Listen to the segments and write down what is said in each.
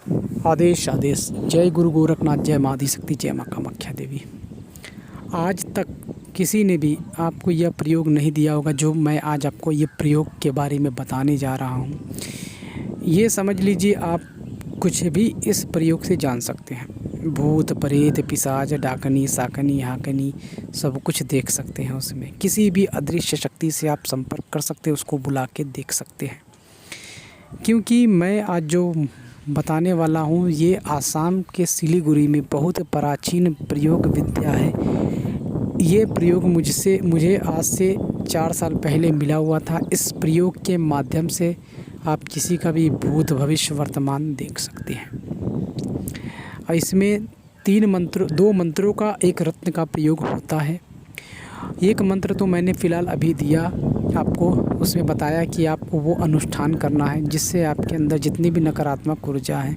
आदेश आदेश। जय गुरु गोरखनाथ, जय माँ आदिशक्ति, जय माँ कामाख्या देवी। आज तक किसी ने भी आपको यह प्रयोग नहीं दिया होगा जो मैं आज आपको ये प्रयोग के बारे में बताने जा रहा हूँ। ये समझ लीजिए आप कुछ भी इस प्रयोग से जान सकते हैं। भूत प्रेत पिशाच डाकनी साकनी हाकनी सब कुछ देख सकते हैं। उसमें किसी भी अदृश्य शक्ति से आप संपर्क कर सकते हैं, उसको बुला के देख सकते हैं। क्योंकि मैं आज जो बताने वाला हूँ ये आसाम के सिलीगुड़ी में बहुत प्राचीन प्रयोग विद्या है। ये प्रयोग मुझे आज से 4 साल पहले मिला हुआ था। इस प्रयोग के माध्यम से आप किसी का भी भूत भविष्य वर्तमान देख सकते हैं। और इसमें 2 मंत्रों का एक रत्न का प्रयोग होता है। एक मंत्र तो मैंने फ़िलहाल अभी दिया आपको, उसमें बताया कि आपको वो अनुष्ठान करना है जिससे आपके अंदर जितनी भी नकारात्मक ऊर्जा है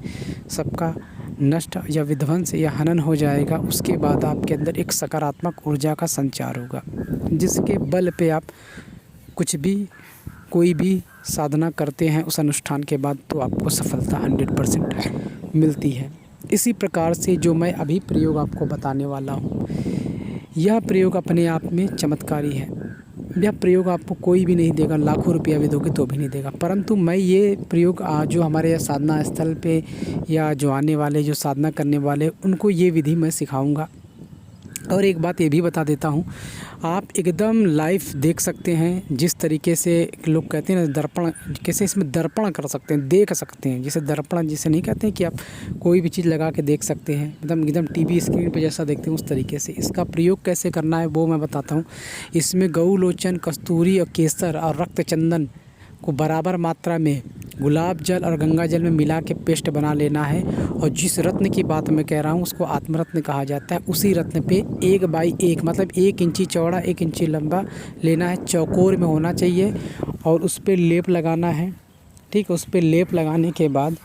सबका नष्ट या विध्वंस या हनन हो जाएगा। उसके बाद आपके अंदर एक सकारात्मक ऊर्जा का संचार होगा जिसके बल पे आप कुछ भी कोई भी साधना करते हैं उस अनुष्ठान के बाद तो आपको सफलता 100% मिलती है। इसी प्रकार से जो मैं अभी प्रयोग आपको बताने वाला हूँ, यह प्रयोग अपने आप में चमत्कारी है। यह प्रयोग आपको कोई भी नहीं देगा, लाखों रुपया भी दोगे तो भी नहीं देगा। परंतु मैं ये प्रयोग जो हमारे साधना स्थल पे या जो आने वाले जो साधना करने वाले उनको ये विधि मैं सिखाऊंगा। और एक बात ये भी बता देता हूँ, आप एकदम लाइव देख सकते हैं। जिस तरीके से लोग कहते हैं ना दर्पण, कैसे इसमें दर्पण कर सकते हैं, देख सकते हैं। जैसे दर्पण जिसे नहीं कहते हैं कि आप कोई भी चीज़ लगा के देख सकते हैं, एकदम टीवी स्क्रीन पे जैसा देखते हैं उस तरीके से। इसका प्रयोग कैसे करना है वो मैं बताता हूँ। इसमें गऊ लोचन, कस्तूरी और केसर और रक्त चंदन को बराबर मात्रा में गुलाब जल और गंगा जल में मिला के पेस्ट बना लेना है। और जिस रत्न की बात मैं कह रहा हूँ उसको आत्मरत्न कहा जाता है। उसी रत्न पे 1/1 मतलब 1 इंची चौड़ा 1 इंची लंबा लेना है, चौकोर में होना चाहिए। और उस पर लेप लगाना है। ठीक है, उस पर लेप लगाने के बाद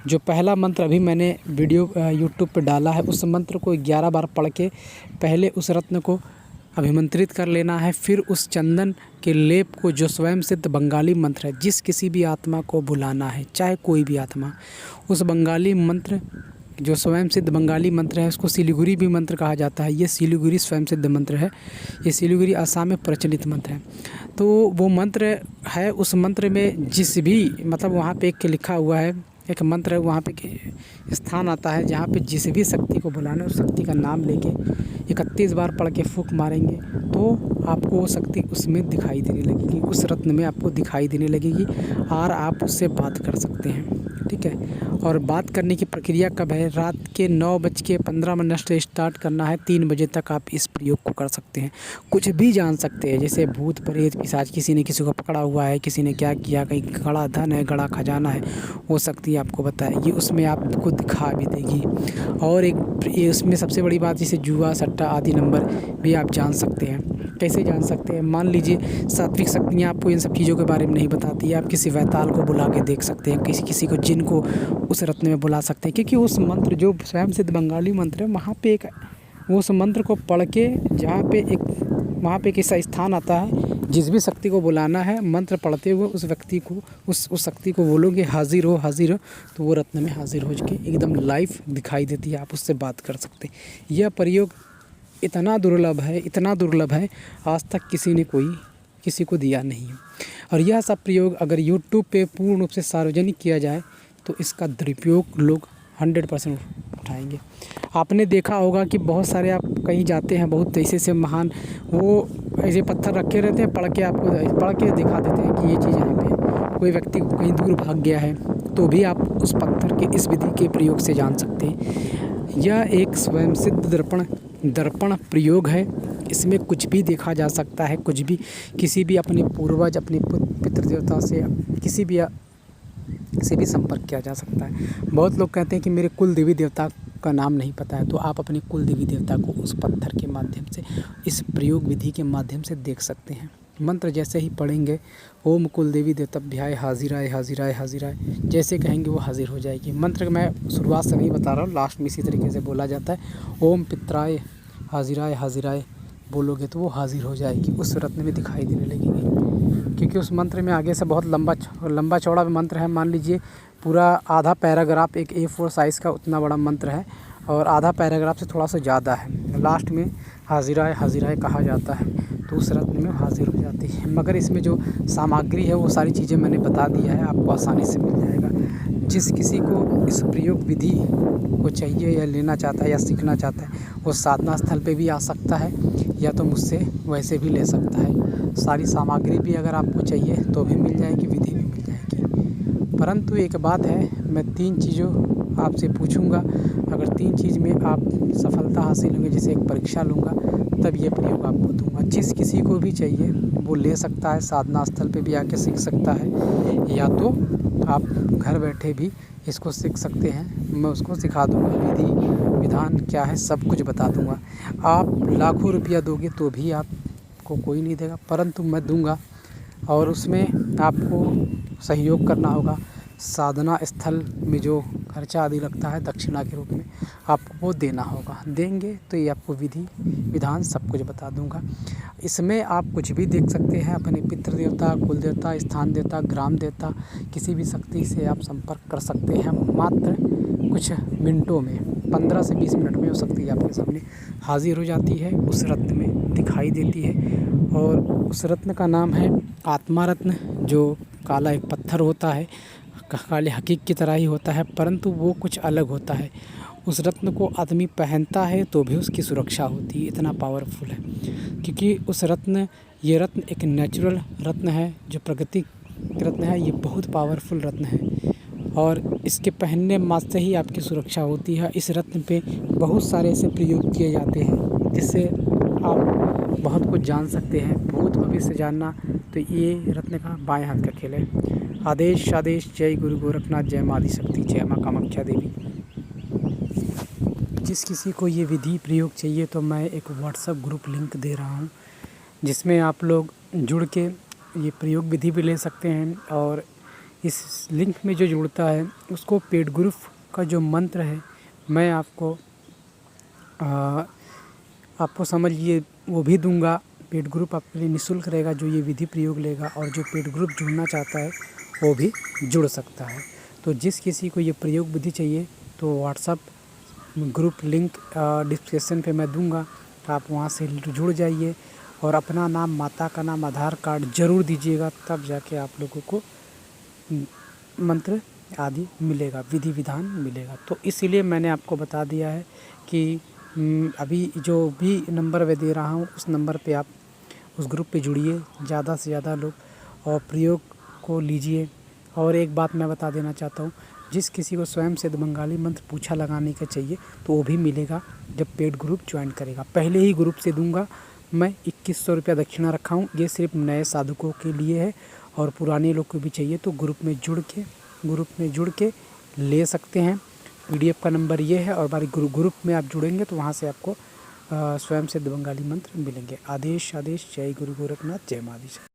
जो पहला मंत्र अभी मैंने वीडियो यूट्यूब पर डाला है उस मंत्र को 11 बार पढ़ के पहले उस रत्न को अभिमंत्रित कर लेना है। फिर उस चंदन के लेप को, जो स्वयं सिद्ध बंगाली मंत्र है, जिस किसी भी आत्मा को बुलाना है, चाहे कोई भी आत्मा, उस बंगाली मंत्र जो स्वयं सिद्ध बंगाली मंत्र है उसको सिलीगुड़ी भी मंत्र कहा जाता है। ये सिलीगुड़ी स्वयं सिद्ध मंत्र है। ये सिलीगुड़ी आसाम में प्रचलित मंत्र है। तो वो मंत्र है, उस मंत्र में जिस भी मतलब वहाँ पे एक लिखा हुआ है, एक मंत्र है, वहाँ पे स्थान आता है जहाँ पे जिस भी शक्ति को बुलाना है उस शक्ति का नाम लेके 31 बार पढ़ के फूंक मारेंगे तो आपको वो शक्ति उसमें दिखाई देने लगेगी, उस रत्न में आपको दिखाई देने लगेगी और आप उससे बात कर सकते हैं। ठीक है, और बात करने की प्रक्रिया कब है? रात के 9:15 से स्टार्ट करना है। 3 बजे तक आप इस प्रयोग को कर सकते हैं। कुछ भी जान सकते हैं, जैसे भूत प्रेत पिशाच, किसी ने किसी को पकड़ा हुआ है, किसी ने क्या किया, कहीं गड़ा धन है, गड़ा खजाना है, वो शक्ति आपको बताएगी, उसमें आपको दिखा भी देगी। और ये उसमें सबसे बड़ी बात, जैसे जुआ सट्टा आदि नंबर भी आप जान सकते हैं। कैसे जान सकते हैं? मान लीजिए सात्विक शक्तियाँ आपको इन सब चीज़ों के बारे में नहीं बताती है, आप किसी वैताल को बुला के देख सकते हैं, किसी को जिन को उस रत्न में बुला सकते हैं। क्योंकि उस मंत्र जो स्वयं सिद्ध बंगाली मंत्र है वहाँ पे उस मंत्र को पढ़ के जहाँ पे वहाँ पे एक ऐसा स्थान आता है, जिस भी शक्ति को बुलाना है मंत्र पढ़ते हुए उस व्यक्ति को उस शक्ति को बोलोगे हाजिर हो, तो वो रत्न में हाजिर हो के एकदम लाइव दिखाई देती है, आप उससे बात कर सकते हैं। यह प्रयोग इतना दुर्लभ है, आज तक किसी को दिया नहीं है। और यह सब प्रयोग अगर यूट्यूब पे पूर्ण रूप से सार्वजनिक किया जाए तो इसका दुरुपयोग लोग 100% उठाएंगे। आपने देखा होगा कि बहुत सारे आप कहीं जाते हैं, बहुत ऐसे महान वो ऐसे पत्थर रखे रहते हैं, पढ़ के दिखा देते हैं कि ये चीज़ यहाँ पे है। कोई व्यक्ति कहीं दूर भाग गया है तो भी आप उस पत्थर के इस विधि के प्रयोग से जान सकते हैं। यह एक स्वयं सिद्ध दर्पण प्रयोग है। इसमें कुछ भी देखा जा सकता है, कुछ भी, किसी भी अपने पूर्वज, अपने पितृ देवता से किसी भी से भी संपर्क किया जा सकता है। बहुत लोग कहते हैं कि मेरे कुल देवी देवता का नाम नहीं पता है, तो आप अपने कुल देवी देवता को उस पत्थर के माध्यम से, इस प्रयोग विधि के माध्यम से देख सकते हैं। मंत्र जैसे ही पढ़ेंगे, ओम कुल देवी देवताभ्याय हाजिराय हाजिराय हाजिराय, जैसे कहेंगे वो हाजिर हो जाएगी। मंत्र मैं शुरुआत से नहीं बता रहा हूँ, लास्ट में इसी तरीके से बोला जाता है। ओम पित्राय हाजिराय हाजिराय बोलोगे तो वो हाजिर हो जाएगी, उस रत्न में दिखाई देने लगेगी। क्योंकि उस मंत्र में आगे से बहुत लंबा चौड़ा मंत्र है। मान लीजिए पूरा आधा पैराग्राफ एक A4 साइज़ का उतना बड़ा मंत्र है और आधा पैराग्राफ से थोड़ा सा ज़्यादा है। लास्ट में हाजिराए हाजिराए कहा जाता है तो उस रत्न में हाजिर हो जाती है। मगर इसमें जो सामग्री है वो सारी चीज़ें मैंने बता दिया है, आपको आसानी से मिल जाएगा। जिस किसी को इस प्रयोग विधि को चाहिए या लेना चाहता है या सीखना चाहता है वो साधना स्थल पे भी आ सकता है या तो मुझसे वैसे भी ले सकता है। सारी सामग्री भी अगर आपको चाहिए तो भी मिल जाएगी, विधि भी मिल जाएगी। परंतु एक बात है, मैं 3 चीज़ों आपसे पूछूंगा। अगर 3 चीज़ में आप सफलता हासिल होंगे, जैसे एक परीक्षा लूँगा तब ये प्रयोग आपको दूंगा। जिस किसी को भी चाहिए वो ले सकता है, साधना स्थल पे भी आके सीख सकता है या तो आप घर बैठे भी इसको सीख सकते हैं। मैं उसको सिखा दूँगा, विधि विधान क्या है सब कुछ बता दूँगा। आप लाखों रुपया दोगे तो भी आपको कोई नहीं देगा, परंतु मैं दूँगा और उसमें आपको सहयोग करना होगा। साधना स्थल में जो खर्चा आदि लगता है दक्षिणा के रूप में आपको वो देना होगा। देंगे तो ये आपको विधि विधान सब कुछ बता दूंगा। इसमें आप कुछ भी देख सकते हैं, अपने पितृ देवता, कुल देवता, स्थान देवता, ग्राम देवता, किसी भी शक्ति से आप संपर्क कर सकते हैं। मात्र कुछ मिनटों में 15 से 20 मिनट में वो शक्ति आपके सामने हाजिर हो जाती है, उस रत्न में दिखाई देती है। और उस रत्न का नाम है आत्मा रत्न, जो काला एक पत्थर होता है, काले हकीक की तरह ही होता है, परंतु वो कुछ अलग होता है। उस रत्न को आदमी पहनता है तो भी उसकी सुरक्षा होती है, इतना पावरफुल है। क्योंकि उस रत्न ये रत्न एक नेचुरल रत्न है, जो प्राकृतिक रत्न है, ये बहुत पावरफुल रत्न है और इसके पहनने मात्र से ही आपकी सुरक्षा होती है। इस रत्न पे बहुत सारे ऐसे प्रयोग किए जाते हैं जिससे आप बहुत कुछ जान सकते हैं। भूत भविष्य जानना तो ये रत्न का बाएं हाथ का खेल है। आदेश आदेश। जय गुरु गोरखनाथ, जय माँ आदिशक्ति, जय माँ कामाख्या देवी। जिस किसी को ये विधि प्रयोग चाहिए तो मैं एक व्हाट्सएप ग्रुप लिंक दे रहा हूँ जिसमें आप लोग जुड़ के ये प्रयोग विधि भी ले सकते हैं। और इस लिंक में जो जुड़ता है उसको पेड ग्रुप का जो मंत्र है मैं आपको समझिए वो भी दूंगा। पेड ग्रुप आपके लिए निःशुल्क रहेगा जो ये विधि प्रयोग लेगा, और जो पेड ग्रुप जुड़ना चाहता है वो भी जुड़ सकता है। तो जिस किसी को ये प्रयोग विधि चाहिए तो व्हाट्सएप ग्रुप लिंक डिस्क्रिप्शन पे मैं दूंगा, आप वहाँ से जुड़ जाइए और अपना नाम, माता का नाम, आधार कार्ड ज़रूर दीजिएगा, तब जाके आप लोगों को मंत्र आदि मिलेगा, विधि विधान मिलेगा। तो इसीलिए मैंने आपको बता दिया है कि अभी जो भी नंबर मैं दे रहा हूँ उस नंबर पे आप उस ग्रुप पे जुड़िए, ज़्यादा से ज़्यादा लोग, और प्रयोग को लीजिए। और एक बात मैं बता देना चाहता हूँ, जिस किसी को स्वयं सिद्ध बंगाली मंत्र पूछा लगाने का चाहिए तो वो भी मिलेगा जब पेड ग्रुप ज्वाइन करेगा। पहले ही ग्रुप से दूंगा मैं 2100 रुपया दक्षिणा रखा हूँ, ये सिर्फ नए साधकों के लिए है और पुराने लोग को भी चाहिए तो ग्रुप में जुड़ के ले सकते हैं। PDF का नंबर ये है और हमारे ग्रुप में आप जुड़ेंगे तो वहाँ से आपको स्वयं सिद्ध बंगाली मंत्र मिलेंगे। आदेश आदेश। जय गुरु गोरखनाथ, जय माँ आदिशक्ति।